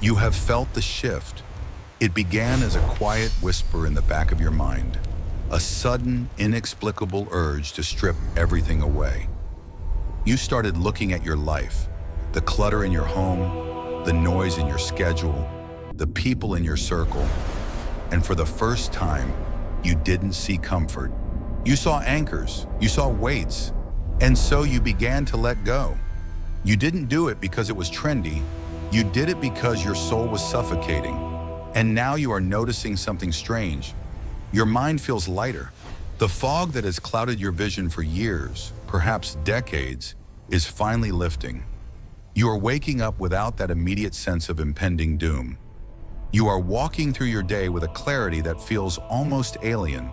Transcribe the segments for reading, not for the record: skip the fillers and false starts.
You have felt the shift. It began as a quiet whisper in the back of your mind, a sudden, inexplicable urge to strip everything away. You started looking at your life, the clutter in your home, the noise in your schedule, the people in your circle, and for the first time, you didn't see comfort. You saw anchors, you saw weights, and so you began to let go. You didn't do it because it was trendy, you did it because your soul was suffocating. And now you are noticing something strange. Your mind feels lighter. The fog that has clouded your vision for years, perhaps decades, is finally lifting. You are waking up without that immediate sense of impending doom. You are walking through your day with a clarity that feels almost alien.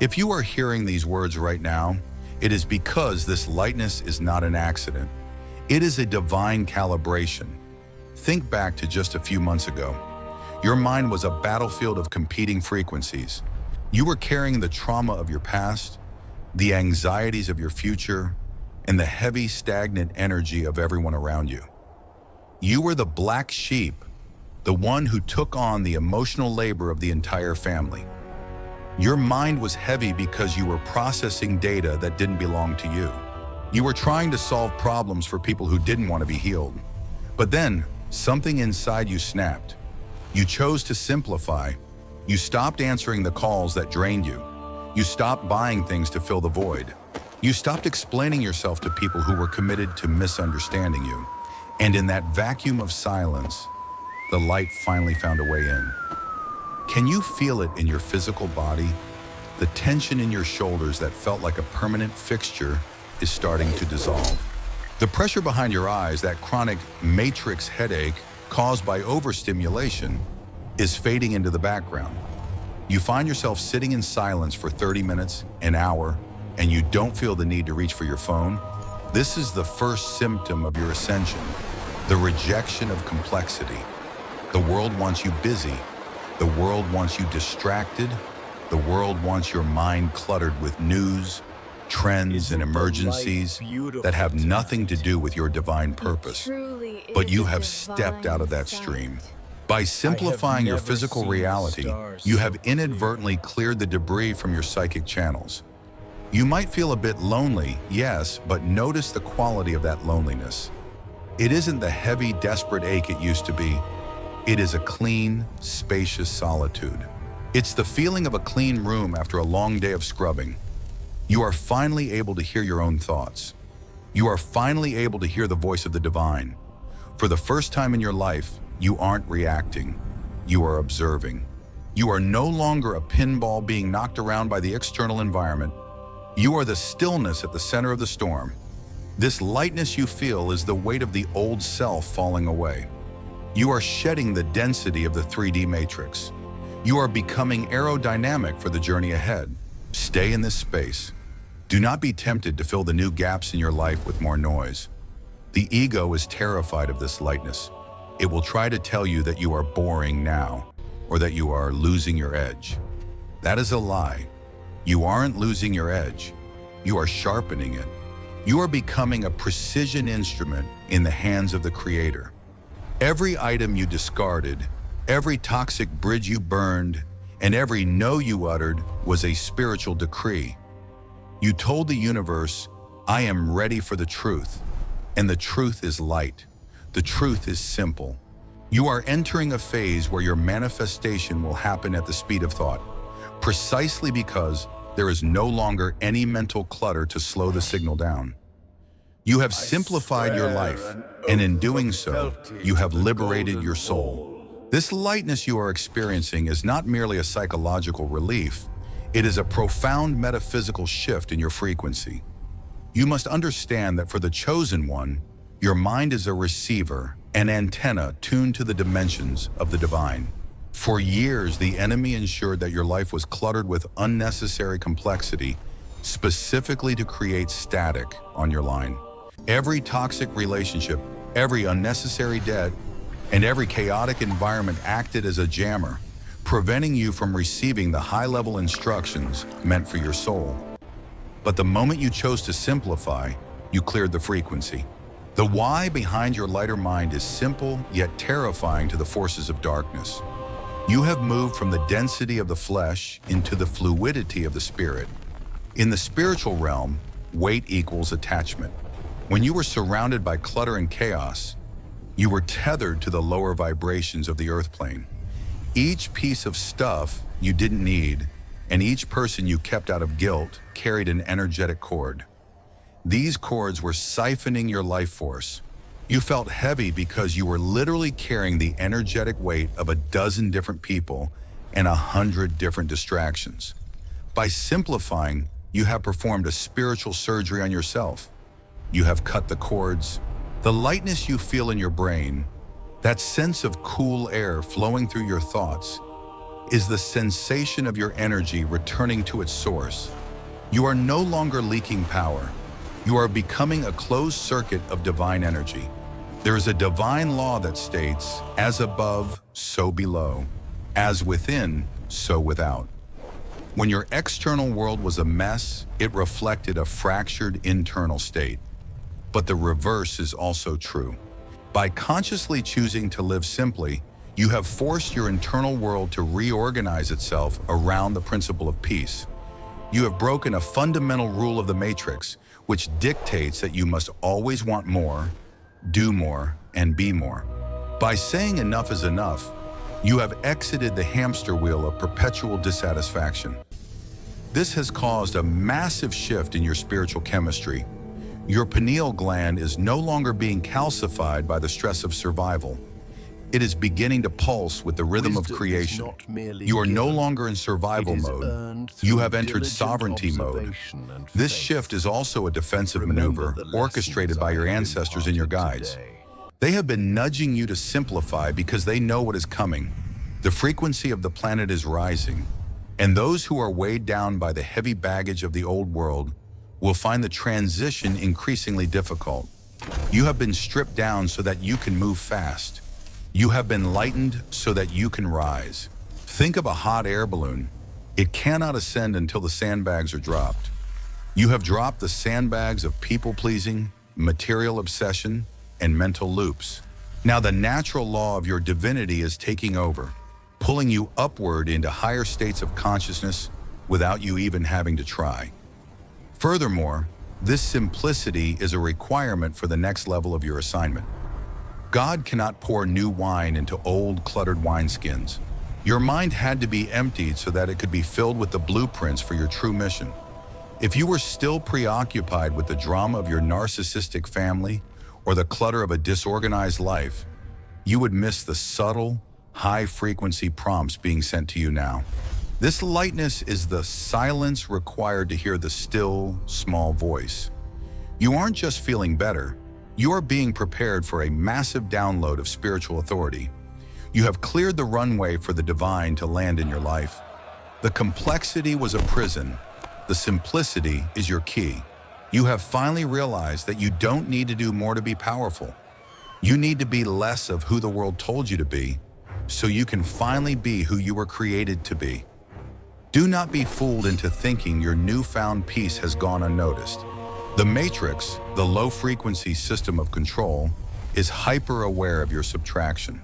If you are hearing these words right now, it is because this lightness is not an accident. It is a divine calibration. Think back to just a few months ago. Your mind was a battlefield of competing frequencies. You were carrying the trauma of your past, the anxieties of your future, and the heavy, stagnant energy of everyone around you. You were the black sheep, the one who took on the emotional labor of the entire family. Your mind was heavy because you were processing data that didn't belong to you. You were trying to solve problems for people who didn't want to be healed. But then, something inside you snapped. You chose to simplify. You stopped answering the calls that drained you. You stopped buying things to fill the void. You stopped explaining yourself to people who were committed to misunderstanding you. And in that vacuum of silence, the light finally found a way in. Can you feel it in your physical body? The tension in your shoulders that felt like a permanent fixture is starting to dissolve. The pressure behind your eyes, that chronic matrix headache caused by overstimulation, is fading into the background. You find yourself sitting in silence for 30 minutes, an hour, and you don't feel the need to reach for your phone. This is the first symptom of your ascension, the rejection of complexity. The world wants you busy. The world wants you distracted. The world wants your mind cluttered with news, trends, and emergencies that have nothing to do with your divine purpose. But you have stepped out of that stream. By simplifying your physical reality, you have inadvertently cleared the debris from your psychic channels. You might feel a bit lonely, yes, but notice the quality of that loneliness. It isn't the heavy, desperate ache it used to be. It is a clean, spacious solitude. It's the feeling of a clean room after a long day of scrubbing. You are finally able to hear your own thoughts. You are finally able to hear the voice of the divine. For the first time in your life, you aren't reacting. You are observing. You are no longer a pinball being knocked around by the external environment. You are the stillness at the center of the storm. This lightness you feel is the weight of the old self falling away. You are shedding the density of the 3D matrix. You are becoming aerodynamic for the journey ahead. Stay in this space. Do not be tempted to fill the new gaps in your life with more noise. The ego is terrified of this lightness. It will try to tell you that you are boring now, or that you are losing your edge. That is a lie. You aren't losing your edge. You are sharpening it. You are becoming a precision instrument in the hands of the Creator. Every item you discarded, every toxic bridge you burned, and every no you uttered was a spiritual decree. You told the universe, I am ready for the truth. And the truth is light. The truth is simple. You are entering a phase where your manifestation will happen at the speed of thought, precisely because there is no longer any mental clutter to slow the signal down. You have simplified your life, and in doing so, you have liberated your soul. This lightness you are experiencing is not merely a psychological relief, it is a profound metaphysical shift in your frequency. You must understand that for the chosen one, your mind is a receiver, an antenna tuned to the dimensions of the divine. For years, the enemy ensured that your life was cluttered with unnecessary complexity, specifically to create static on your line. Every toxic relationship, every unnecessary debt, and every chaotic environment acted as a jammer, preventing you from receiving the high-level instructions meant for your soul. But the moment you chose to simplify, you cleared the frequency. The why behind your lighter mind is simple yet terrifying to the forces of darkness. You have moved from the density of the flesh into the fluidity of the spirit. In the spiritual realm, weight equals attachment. When you were surrounded by clutter and chaos, you were tethered to the lower vibrations of the earth plane. Each piece of stuff you didn't need, and each person you kept out of guilt, carried an energetic cord. These cords were siphoning your life force. You felt heavy because you were literally carrying the energetic weight of a dozen different people and 100 different distractions. By simplifying, you have performed a spiritual surgery on yourself. You have cut the cords. The lightness you feel in your brain, that sense of cool air flowing through your thoughts, is the sensation of your energy returning to its source. You are no longer leaking power. You are becoming a closed circuit of divine energy. There is a divine law that states, as above, so below, as within, so without. When your external world was a mess, it reflected a fractured internal state. But the reverse is also true. By consciously choosing to live simply, you have forced your internal world to reorganize itself around the principle of peace. You have broken a fundamental rule of the matrix, which dictates that you must always want more, do more, and be more. By saying enough is enough, you have exited the hamster wheel of perpetual dissatisfaction. This has caused a massive shift in your spiritual chemistry. Your pineal gland is no longer being calcified by the stress of survival. It is beginning to pulse with the rhythm of creation. You are no longer in survival mode. You have entered sovereignty mode. This shift is also a defensive maneuver orchestrated by your ancestors and your guides. They have been nudging you to simplify because they know what is coming. The frequency of the planet is rising, and those who are weighed down by the heavy baggage of the old world will find the transition increasingly difficult. You have been stripped down so that you can move fast. You have been lightened so that you can rise. Think of a hot air balloon. It cannot ascend until the sandbags are dropped. You have dropped the sandbags of people-pleasing, material obsession, and mental loops. Now the natural law of your divinity is taking over, pulling you upward into higher states of consciousness without you even having to try. Furthermore, this simplicity is a requirement for the next level of your assignment. God cannot pour new wine into old, cluttered wineskins. Your mind had to be emptied so that it could be filled with the blueprints for your true mission. If you were still preoccupied with the drama of your narcissistic family or the clutter of a disorganized life, you would miss the subtle, high-frequency prompts being sent to you now. This lightness is the silence required to hear the still, small voice. You aren't just feeling better. You are being prepared for a massive download of spiritual authority. You have cleared the runway for the divine to land in your life. The complexity was a prison. The simplicity is your key. You have finally realized that you don't need to do more to be powerful. You need to be less of who the world told you to be, so you can finally be who you were created to be. Do not be fooled into thinking your newfound peace has gone unnoticed. The matrix, the low-frequency system of control, is hyper-aware of your subtraction.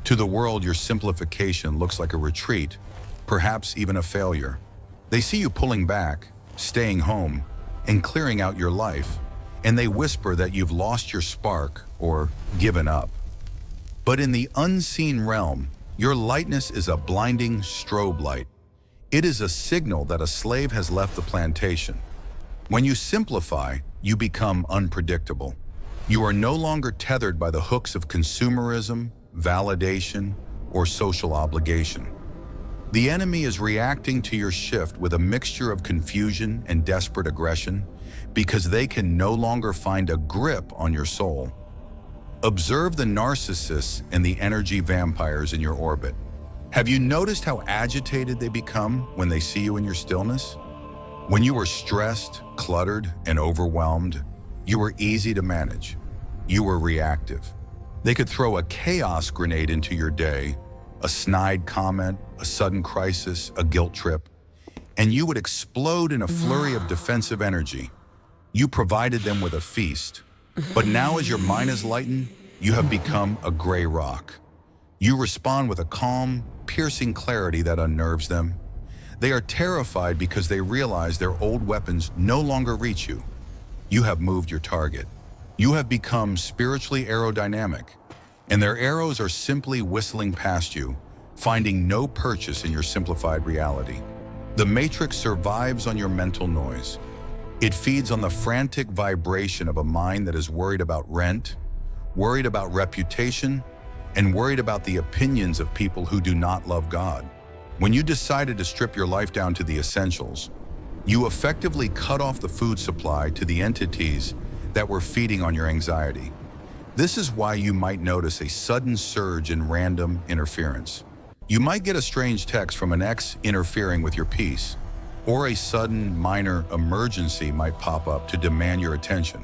To the world, your simplification looks like a retreat, perhaps even a failure. They see you pulling back, staying home, and clearing out your life, and they whisper that you've lost your spark or given up. But in the unseen realm, your lightness is a blinding strobe light. It is a signal that a slave has left the plantation. When you simplify, you become unpredictable. You are no longer tethered by the hooks of consumerism, validation, or social obligation. The enemy is reacting to your shift with a mixture of confusion and desperate aggression because they can no longer find a grip on your soul. Observe the narcissists and the energy vampires in your orbit. Have you noticed how agitated they become when they see you in your stillness? When you were stressed, cluttered, and overwhelmed, you were easy to manage. You were reactive. They could throw a chaos grenade into your day, a snide comment, a sudden crisis, a guilt trip, and you would explode in a flurry of defensive energy. You provided them with a feast, But now as your mind is lightened, you have become a gray rock. You respond with a calm, piercing clarity that unnerves them. They are terrified because they realize their old weapons no longer reach you. You have moved your target. You have become spiritually aerodynamic, and their arrows are simply whistling past you, finding no purchase in your simplified reality. The matrix survives on your mental noise. It feeds on the frantic vibration of a mind that is worried about rent, worried about reputation, and worried about the opinions of people who do not love God. When you decided to strip your life down to the essentials, you effectively cut off the food supply to the entities that were feeding on your anxiety. This is why you might notice a sudden surge in random interference. You might get a strange text from an ex interfering with your peace, or a sudden minor emergency might pop up to demand your attention.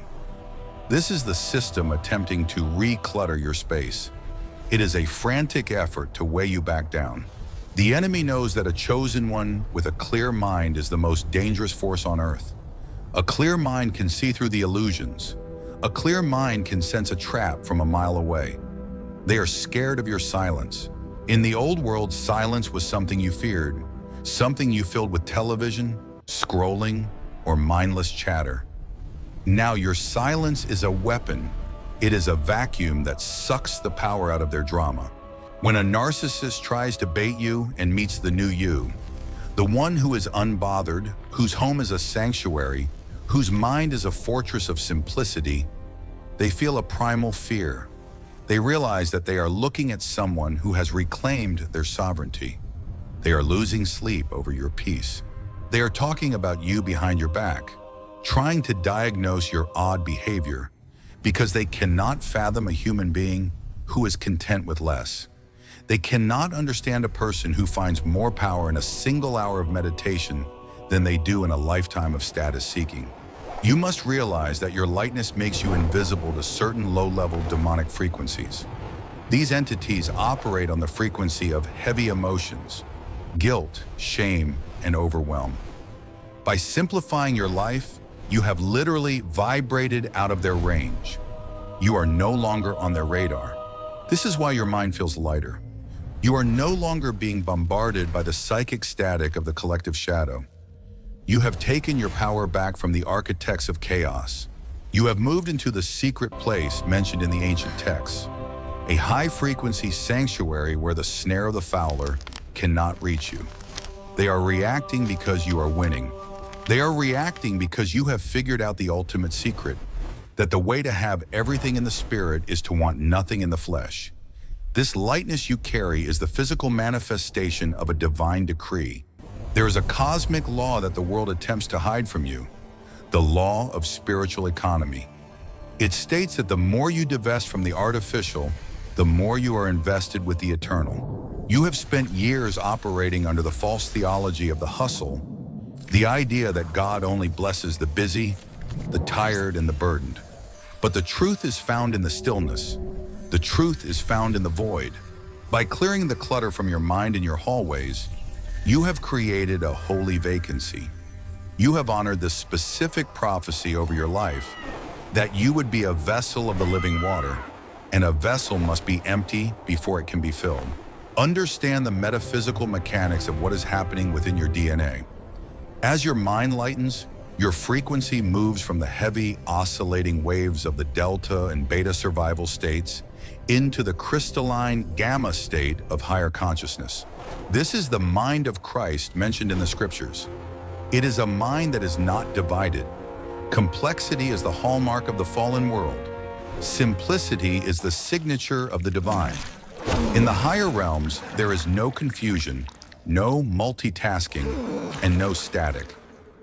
This is the system attempting to reclutter your space. It is a frantic effort to weigh you back down. The enemy knows that a chosen one with a clear mind is the most dangerous force on earth. A clear mind can see through the illusions. A clear mind can sense a trap from a mile away. They are scared of your silence. In the old world, silence was something you feared, something you filled with television, scrolling, or mindless chatter. Now your silence is a weapon. It is a vacuum that sucks the power out of their drama. When a narcissist tries to bait you and meets the new you, the one who is unbothered, whose home is a sanctuary, whose mind is a fortress of simplicity, they feel a primal fear. They realize that they are looking at someone who has reclaimed their sovereignty. They are losing sleep over your peace. They are talking about you behind your back, trying to diagnose your odd behavior because they cannot fathom a human being who is content with less. They cannot understand a person who finds more power in a single hour of meditation than they do in a lifetime of status seeking. You must realize that your lightness makes you invisible to certain low-level demonic frequencies. These entities operate on the frequency of heavy emotions, guilt, shame, and overwhelm. By simplifying your life, you have literally vibrated out of their range. You are no longer on their radar. This is why your mind feels lighter. You are no longer being bombarded by the psychic static of the collective shadow. You have taken your power back from the architects of chaos. You have moved into the secret place mentioned in the ancient texts, a high-frequency sanctuary where the snare of the fowler cannot reach you. They are reacting because you are winning. They are reacting because you have figured out the ultimate secret, that the way to have everything in the spirit is to want nothing in the flesh. This lightness you carry is the physical manifestation of a divine decree. There is a cosmic law that the world attempts to hide from you, the law of spiritual economy. It states that the more you divest from the artificial, the more you are invested with the eternal. You have spent years operating under the false theology of the hustle, the idea that God only blesses the busy, the tired, and the burdened. But the truth is found in the stillness. The truth is found in the void. By clearing the clutter from your mind and your hallways, you have created a holy vacancy. You have honored the specific prophecy over your life that you would be a vessel of the living water, and a vessel must be empty before it can be filled. Understand the metaphysical mechanics of what is happening within your DNA. As your mind lightens, your frequency moves from the heavy, oscillating waves of the delta and beta survival states into the crystalline gamma state of higher consciousness. This is the mind of Christ mentioned in the scriptures. It is a mind that is not divided. Complexity is the hallmark of the fallen world. Simplicity is the signature of the divine. In the higher realms, there is no confusion, no multitasking, and no static.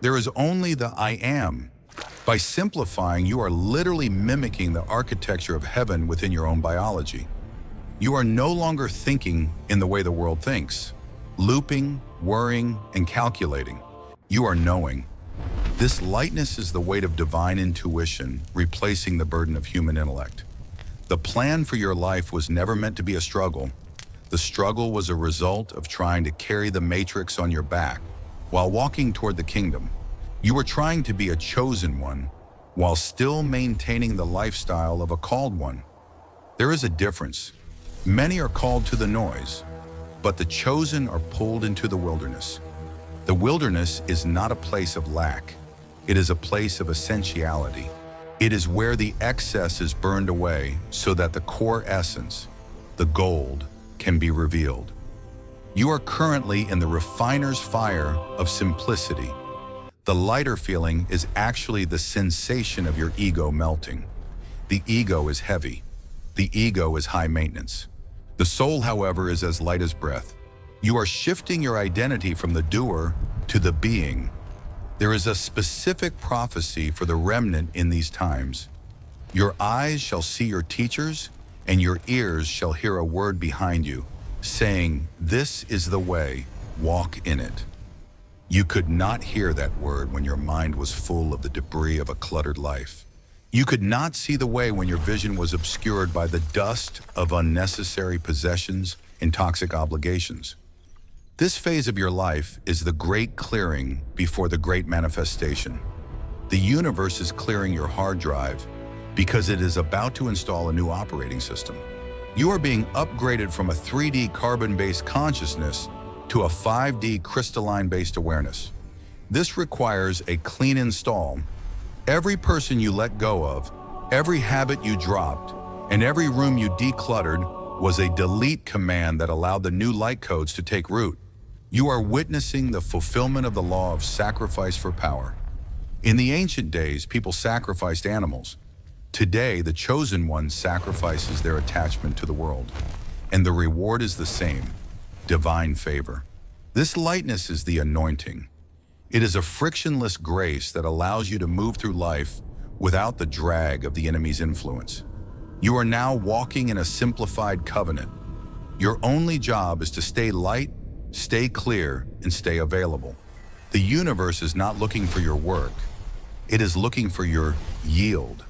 There is only the I am. By simplifying, you are literally mimicking the architecture of heaven within your own biology. You are no longer thinking in the way the world thinks, looping, worrying, and calculating. You are knowing. This lightness is the weight of divine intuition, replacing the burden of human intellect. The plan for your life was never meant to be a struggle. The struggle was a result of trying to carry the matrix on your back while walking toward the kingdom. You were trying to be a chosen one, while still maintaining the lifestyle of a called one. There is a difference. Many are called to the noise, but the chosen are pulled into the wilderness. The wilderness is not a place of lack. It is a place of essentiality. It is where the excess is burned away so that the core essence, the gold, can be revealed. You are currently in the refiner's fire of simplicity. The lighter feeling is actually the sensation of your ego melting. The ego is heavy. The ego is high maintenance. The soul, however, is as light as breath. You are shifting your identity from the doer to the being. There is a specific prophecy for the remnant in these times. Your eyes shall see your teachers, and your ears shall hear a word behind you, saying, "This is the way, walk in it." You could not hear that word when your mind was full of the debris of a cluttered life. You could not see the way when your vision was obscured by the dust of unnecessary possessions and toxic obligations. This phase of your life is the great clearing before the great manifestation. The universe is clearing your hard drive because it is about to install a new operating system. You are being upgraded from a 3D carbon-based consciousness to a 5D crystalline-based awareness. This requires a clean install. Every person you let go of, every habit you dropped, and every room you decluttered was a delete command that allowed the new light codes to take root. You are witnessing the fulfillment of the law of sacrifice for power. In the ancient days, people sacrificed animals. Today, the chosen one sacrifices their attachment to the world. And the reward is the same, divine favor. This lightness is the anointing. It is a frictionless grace that allows you to move through life without the drag of the enemy's influence. You are now walking in a simplified covenant. Your only job is to stay light, stay clear, and stay available. The universe is not looking for your work. It is looking for your yield.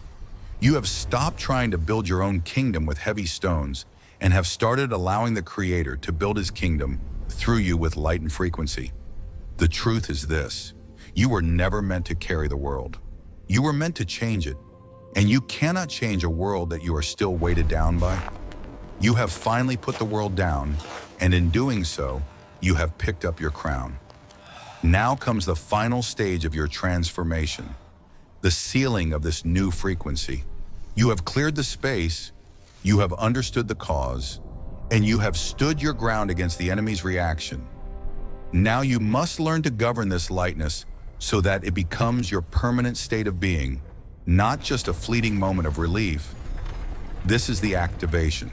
You have stopped trying to build your own kingdom with heavy stones and have started allowing the Creator to build His kingdom through you with light and frequency. The truth is this: you were never meant to carry the world. You were meant to change it, and you cannot change a world that you are still weighted down by. You have finally put the world down, and in doing so, you have picked up your crown. Now comes the final stage of your transformation, the sealing of this new frequency. You have cleared the space, you have understood the cause, and you have stood your ground against the enemy's reaction. Now you must learn to govern this lightness so that it becomes your permanent state of being, not just a fleeting moment of relief. This is the activation.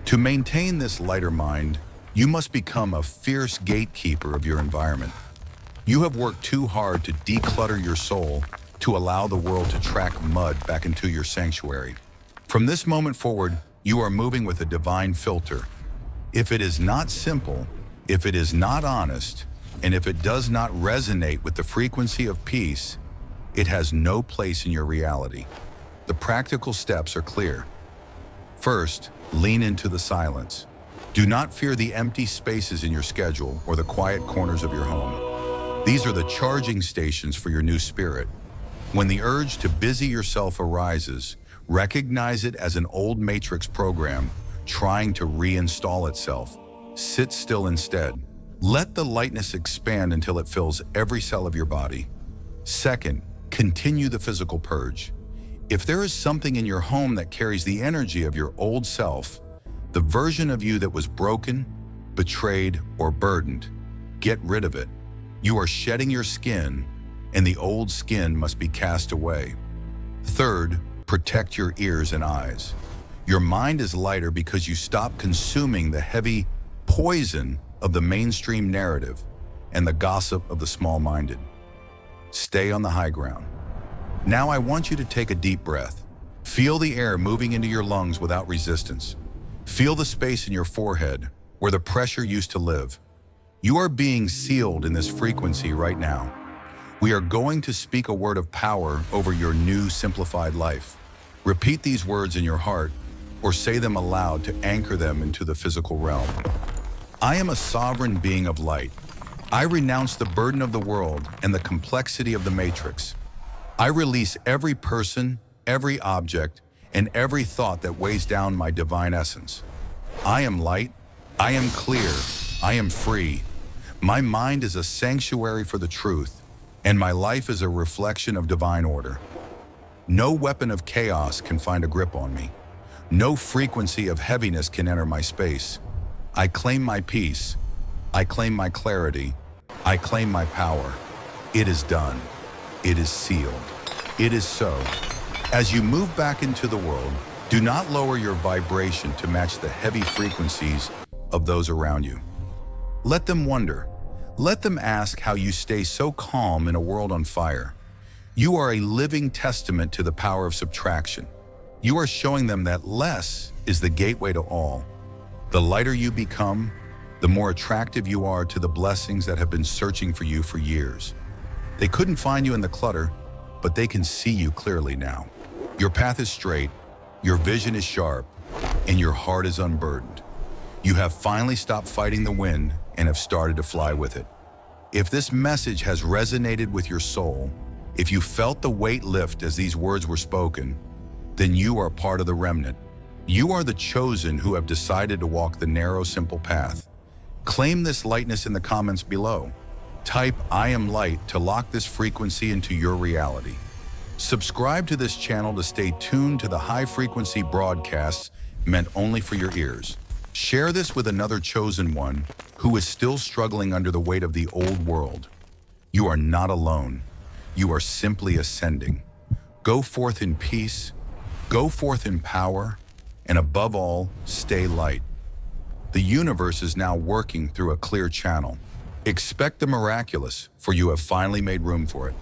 To maintain this lighter mind, you must become a fierce gatekeeper of your environment. You have worked too hard to declutter your soul to allow the world to track mud back into your sanctuary. From this moment forward, you are moving with a divine filter. If it is not simple, if it is not honest, and if it does not resonate with the frequency of peace, it has no place in your reality. The practical steps are clear. First, lean into the silence. Do not fear the empty spaces in your schedule or the quiet corners of your home. These are the charging stations for your new spirit. When the urge to busy yourself arises, recognize it as an old matrix program trying to reinstall itself. Sit still instead. Let the lightness expand until it fills every cell of your body. Second, continue the physical purge. If there is something in your home that carries the energy of your old self, the version of you that was broken, betrayed, or burdened, get rid of it. You are shedding your skin, and the old skin must be cast away. Third, protect your ears and eyes. Your mind is lighter because you stop consuming the heavy poison of the mainstream narrative and the gossip of the small-minded. Stay on the high ground. Now I want you to take a deep breath. Feel the air moving into your lungs without resistance. Feel the space in your forehead where the pressure used to live. You are being sealed in this frequency right now. We are going to speak a word of power over your new simplified life. Repeat these words in your heart or say them aloud to anchor them into the physical realm. I am a sovereign being of light. I renounce the burden of the world and the complexity of the matrix. I release every person, every object, and every thought that weighs down my divine essence. I am light, I am clear, I am free. My mind is a sanctuary for the truth, and my life is a reflection of divine order. No weapon of chaos can find a grip on me. No frequency of heaviness can enter my space. I claim my peace. I claim my clarity. I claim my power. It is done. It is sealed. It is so. As you move back into the world, do not lower your vibration to match the heavy frequencies of those around you. Let them wonder. Let them ask how you stay so calm in a world on fire. You are a living testament to the power of subtraction. You are showing them that less is the gateway to all. The lighter you become, the more attractive you are to the blessings that have been searching for you for years. They couldn't find you in the clutter, but they can see you clearly now. Your path is straight, your vision is sharp, and your heart is unburdened. You have finally stopped fighting the wind and have started to fly with it. If this message has resonated with your soul, if you felt the weight lift as these words were spoken, then you are part of the remnant. You are the chosen who have decided to walk the narrow, simple path. Claim this lightness in the comments below. Type "I am light" to lock this frequency into your reality. Subscribe to this channel to stay tuned to the high-frequency broadcasts meant only for your ears. Share this with another chosen one who is still struggling under the weight of the old world. You are not alone. You are simply ascending. Go forth in peace, go forth in power, and above all, stay light. The universe is now working through a clear channel. Expect the miraculous, for you have finally made room for it.